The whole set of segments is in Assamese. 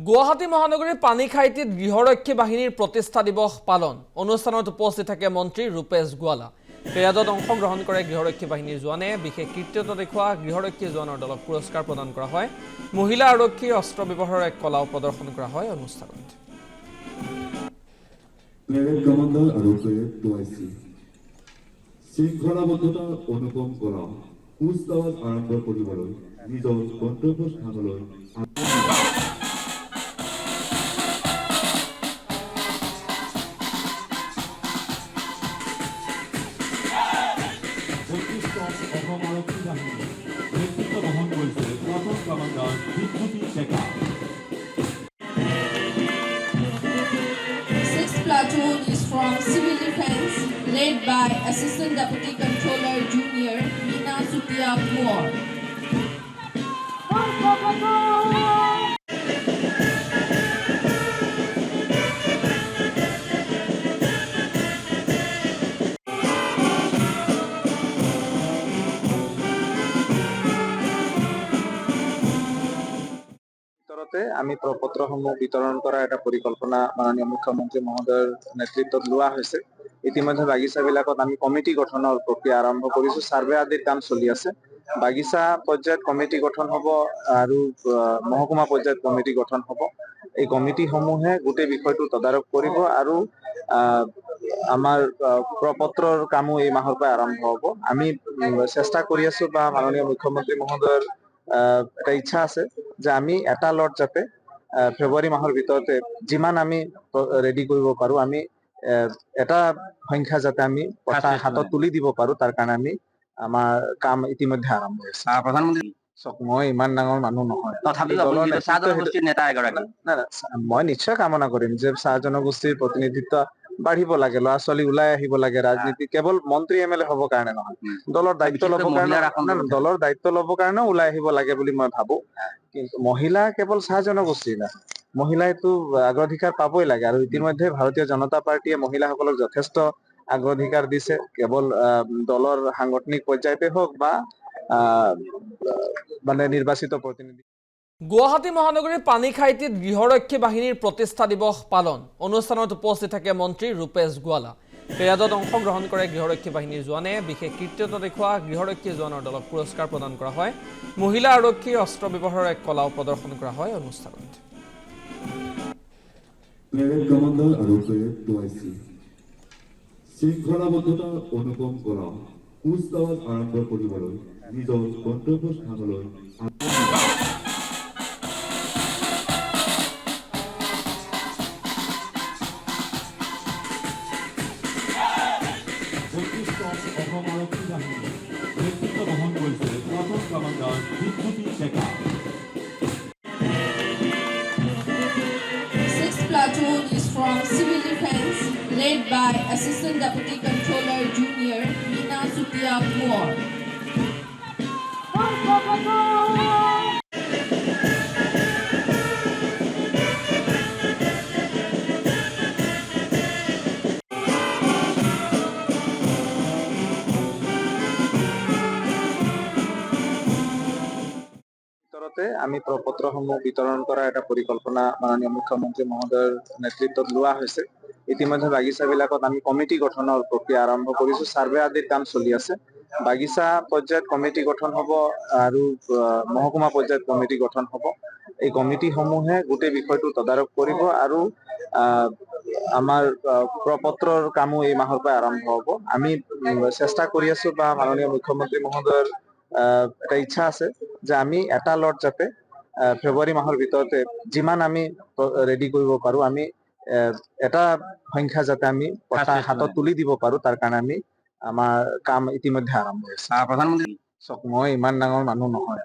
গুৱাহাটী মহানগৰীৰ পানীখাইটিত গৃহৰক্ষী বাহিনীৰ প্ৰতিষ্ঠা দিৱস পালন অনুষ্ঠানত উপস্থিত থাকে মন্ত্ৰী ৰূপেশ গোৱালা। পেৰাডত অংশগ্ৰহণ কৰে গৃহৰক্ষী বাহিনীৰ জোৱানে। বিশেষ কৃতিত্ব দেখুওৱা গৃহৰক্ষী জোৱানৰ দলক পুৰস্কাৰ প্ৰদান কৰা হয়। মহিলা আৰক্ষী অস্ত্ৰ ব্যৱহাৰৰ এক কলাও প্ৰদৰ্শন কৰা হয় অনুষ্ঠানত। শৃংখলাবদ্ধতা অনুপম কৰা কুচকাৱাজ আৰম্ভ কৰিবলৈ নিজৰ গন্তব্যস্থানলৈ অসম আৰক্ষী বাহিনী নেতৃত্ব বহন কৰিছে প্ৰথম commander Bibhuti Deka. 6th platoon is from Civil Defense, led by Assistant Deputy Controller Junior Meena Sutia Kuor. আমি প্ৰপত্ৰসমূহ বিতৰণ কৰা এটা পৰিকল্পনা মাননীয় মুখ্যমন্ত্ৰী মহোদয়ৰ নেতৃত্বত লোৱা হৈছে। ইতিমধ্যে বাগিচাবিলাকত আমি কমিটি গঠনৰ প্ৰক্ৰিয়া আৰম্ভ কৰিছো। সাৰ্ভে আদিৰ কাম চলি আছে। বাগিচা পৰ্যায়ত কমিটি গঠন হ'ব আৰু মহকুমা পৰ্যায়ত কমিটি গঠন হ'ব। এই কমিটিসমূহে গোটেই বিষয়টো তদাৰক কৰিব আৰু আমাৰ প্ৰপত্ৰৰ কামো এই মাহৰ পৰা আৰম্ভ হ'ব। আমি চেষ্টা কৰি আছো বা মাননীয় মুখ্যমন্ত্ৰী মহোদয়ৰ এটা ইচ্ছা আছে যে আমি এটা লট যাতে ফেব্ৰুৱাৰী মাহৰ ভিতৰতে যিমান আমি ৰেডি কৰিব পাৰো, আমি এটা সংখ্যা যাতে আমি হাতত তুলি দিব পাৰো, তাৰ কাৰণে আমি আমাৰ কাম ইতিমধ্যে আৰম্ভ হৈছে। প্ৰধানমন্ত্ৰী মই ইমান ডাঙৰ মানুহ নহয়, মই নিশ্চয় কামনা কৰিম যে চাহ জনগোষ্ঠীৰ প্ৰতিনিধিত্ব বাঢ়িব লাগে, ল'ৰা ছোৱালী ওলাই আহিব লাগে। ৰাজনীতি কেৱল মন্ত্ৰী MLA হ'ব কাৰণে নহয়, দলৰ দায়িত্ব ল'ব কাৰণেও ওলাই আহিব লাগে বুলি মই ভাবো। কিন্তু মহিলা কেৱল চাহ জনগোষ্ঠীৰ নহয়, মহিলাইতো অগ্ৰাধিকাৰ পাবই লাগে। আৰু ইতিমধ্যে ভাৰতীয় জনতা পাৰ্টীয়ে মহিলাসকলক যথেষ্ট অগ্ৰাধিকাৰ দিছে, কেৱল দলৰ সাংগঠনিক পৰ্যায়তে হওক বা নিৰ্বাচিত প্ৰতিনিধি। গুৱাহাটী মহানগৰীৰ পানীখাইটিত গৃহৰক্ষী বাহিনীৰ প্ৰতিষ্ঠা দিৱস পালন অনুষ্ঠানত উপস্থিত থাকে মন্ত্ৰী ৰূপেশ গোৱালা। পেৰাডত অংশগ্ৰহণ কৰে গৃহৰক্ষী বাহিনীৰ জোৱানে। বিশেষ কৃতিত্ব দেখুওৱা গৃহৰক্ষী জোৱানৰ দলক পুৰস্কাৰ প্ৰদান কৰা হয়। মহিলা আৰক্ষী অস্ত্ৰ ব্যৱহাৰৰ এক কলাও প্ৰদৰ্শন কৰা হয় অনুষ্ঠানত। শৃংখলাবদ্ধতা অনুপম কৰা কুচকাৱাজ আৰম্ভ কৰিবলৈ নিজৰ গন্তব্যস্থানলৈ অসম আৰক্ষী বাহিনী নেতৃত্ব বহন কৰিছে প্ৰথম commander Bibhuti Deka. 6th platoon is from Civil Defense, led by Assistant Deputy Controller Junior Meena Sutia Kuor. আমি প্ৰপত্ৰসমূহ বিতৰণ কৰা এটা পৰিকল্পনা মাননীয় মুখ্যমন্ত্ৰী মহোদয়ৰ নেতৃত্বত লোৱা হৈছে। ইতিমধ্যে বাগিচাবিলাকত আমি কমিটি গঠনৰ প্ৰক্ৰিয়া আৰম্ভ কৰিছো। সাৰ্ভে আদিৰ কাম চলি আছে। বাগিচা পৰ্যায়ত কমিটি গঠন হ'ব আৰু মহকুমা পৰ্যায়ত কমিটি গঠন হ'ব। এই কমিটিসমূহে গোটেই বিষয়টো তদাৰক কৰিব আৰু আমাৰ প্ৰপত্ৰৰ কামো এই মাহৰ পৰা আৰম্ভ হ'ব। আমি চেষ্টা কৰি আছো বা মাননীয় মুখ্যমন্ত্ৰী মহোদয়ৰ এটা ইচ্ছা আছে যে আমি এটা লট যাতে ফেব্ৰুৱাৰী মাহৰ ভিতৰতে যিমান আমি ৰেডি কৰিব পাৰো, আমি এটা সংখ্যা যাতে আমি হাতত তুলি দিব পাৰো, তাৰ কাৰণে আমি আমাৰ কাম ইতিমধ্যে আৰম্ভ হৈছে। প্ৰধানমন্ত্ৰী মই ইমান ডাঙৰ মানুহ নহয়,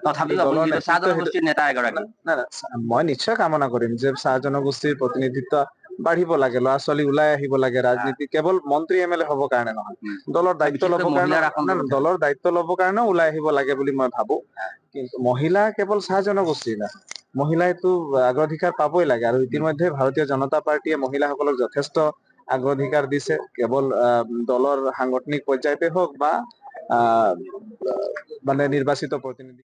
মই নিশ্চয় কামনা কৰিম যে চাহ জনগোষ্ঠীৰ প্ৰতিনিধিত্ব বাঢ়িব লাগে, ল'ৰা ছোৱালী ওলাই আহিব লাগে। ৰাজনীতি কেৱল মন্ত্ৰী MLA হ'ব কাৰণে নহয়, দলৰ দায়িত্ব ল'ব কাৰণেও ওলাই আহিব লাগে বুলি মই ভাবো। কিন্তু মহিলা কেৱল চাহ জনগোষ্ঠীৰ নহয়, মহিলাইতো অগ্ৰাধিকাৰ পাবই লাগে। আৰু ইতিমধ্যে ভাৰতীয় জনতা পাৰ্টীয়ে মহিলাসকলক যথেষ্ট অগ্ৰাধিকাৰ দিছে, কেৱল দলৰ সাংগঠনিক পৰ্যায়তে হওক বা নিৰ্বাচিত প্ৰতিনিধি।